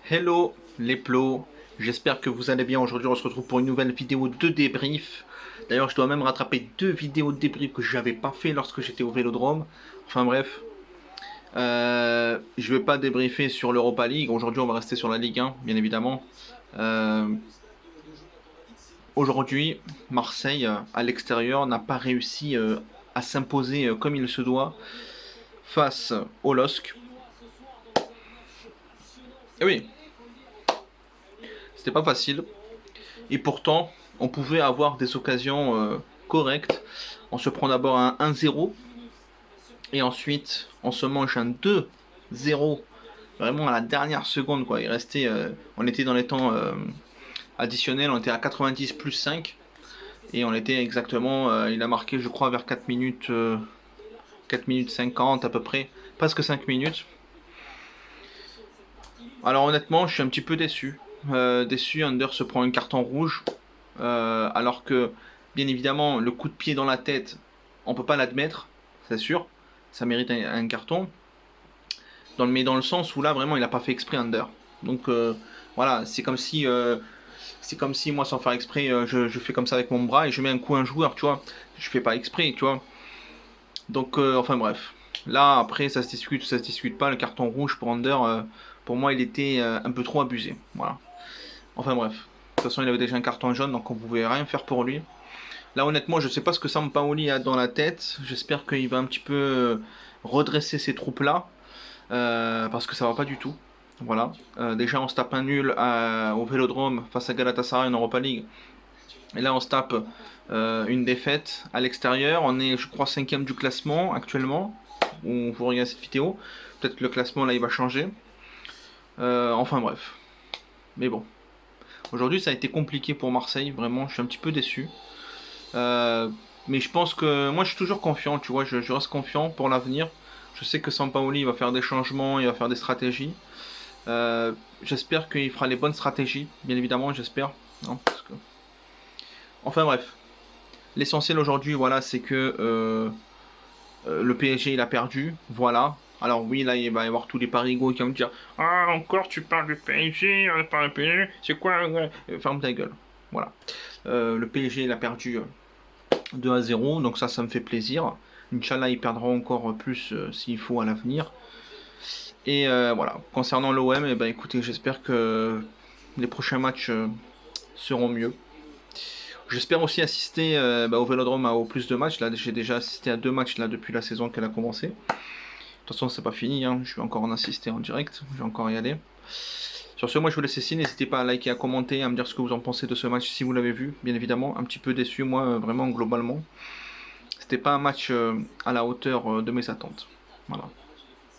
Hello les plots, j'espère que vous allez bien. Aujourd'hui on se retrouve pour une nouvelle vidéo de débrief. D'ailleurs je dois même rattraper deux vidéos de débrief que je n'avais pas fait lorsque j'étais au Vélodrome. Enfin bref, je vais pas débriefer sur l'Europa League. Aujourd'hui on va rester sur la Ligue 1 bien évidemment. Euh, Aujourd'hui Marseille à l'extérieur n'a pas réussi à s'imposer comme il se doit face au LOSC. Et oui, c'était pas facile. Et pourtant, on pouvait avoir des occasions correctes. On se prend d'abord un 1-0 et ensuite on se mange un 2-0 vraiment à la dernière seconde quoi. Il restait, on était dans les temps additionnels, on était à 90 plus 5 et on était exactement, il a marqué je crois vers 4 minutes 50 à peu près, presque 5 minutes. Alors honnêtement, je suis un petit peu déçu. Déçu, Under se prend un carton rouge. Alors que, bien évidemment, le coup de pied dans la tête, on peut pas l'admettre, c'est sûr. Ça mérite un carton. Mais dans le sens où là, vraiment, il a pas fait exprès Under. Donc voilà, c'est comme si moi, sans faire exprès, je fais comme ça avec mon bras et je mets un coup à un joueur, tu vois. Je fais pas exprès, tu vois. Donc enfin bref. Là, après, ça se discute, ça se discute pas. Le carton rouge pour Under, pour moi, il était un peu trop abusé. Voilà. Enfin bref. De toute façon, il avait déjà un carton jaune, donc on pouvait rien faire pour lui. Là, honnêtement, je sais pas ce que Sampaoli a dans la tête. J'espère qu'il va un petit peu redresser ces troupes-là, parce que ça va pas du tout. Voilà. Déjà, on se tape un nul au Vélodrome face à Galatasaray en Europa League. Et là, on se tape une défaite à l'extérieur. On est, je crois, cinquième du classement actuellement. On vous regarde cette vidéo. Peut-être que le classement là, il va changer. Enfin bref. Mais bon. Aujourd'hui, ça a été compliqué pour Marseille. Vraiment, je suis un petit peu déçu. Euh, mais je pense que moi je suis toujours confiant, tu vois, je reste confiant pour l'avenir. Je sais que Sampaoli va faire des changements, il va faire des stratégies. Euh, J'espère qu'il fera les bonnes stratégies, bien évidemment, j'espère. Non, parce que... Enfin bref, l'essentiel aujourd'hui, voilà, c'est que le PSG il a perdu, voilà. Alors oui, là il va y avoir tous les parigots qui vont me dire ah encore tu parles du PSG, on parle du PSG, c'est quoi ferme ta gueule, voilà. Le PSG il a perdu 2-0, donc ça me fait plaisir. Inch'Allah, ils perdront encore plus s'il faut à l'avenir. Et voilà, concernant l'OM, eh ben, écoutez, j'espère que les prochains matchs seront mieux. J'espère aussi assister au Vélodrome au plus de matchs. Là, j'ai déjà assisté à 2 matchs là depuis la saison qu'elle a commencé. De toute façon, c'est pas fini, hein. Je vais encore en assister en direct. Je vais encore y aller. Sur ce, moi, je vous laisse ici. N'hésitez pas à liker, à commenter, à me dire ce que vous en pensez de ce match si vous l'avez vu. Bien évidemment, un petit peu déçu, moi, vraiment globalement. C'était pas un match à la hauteur de mes attentes. Voilà.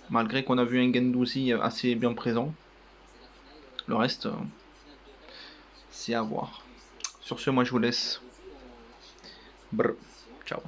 Malgré qu'on a vu un Gendouzi assez bien présent, le reste, c'est à voir. Sur ce, moi je vous laisse. Brr. Ciao.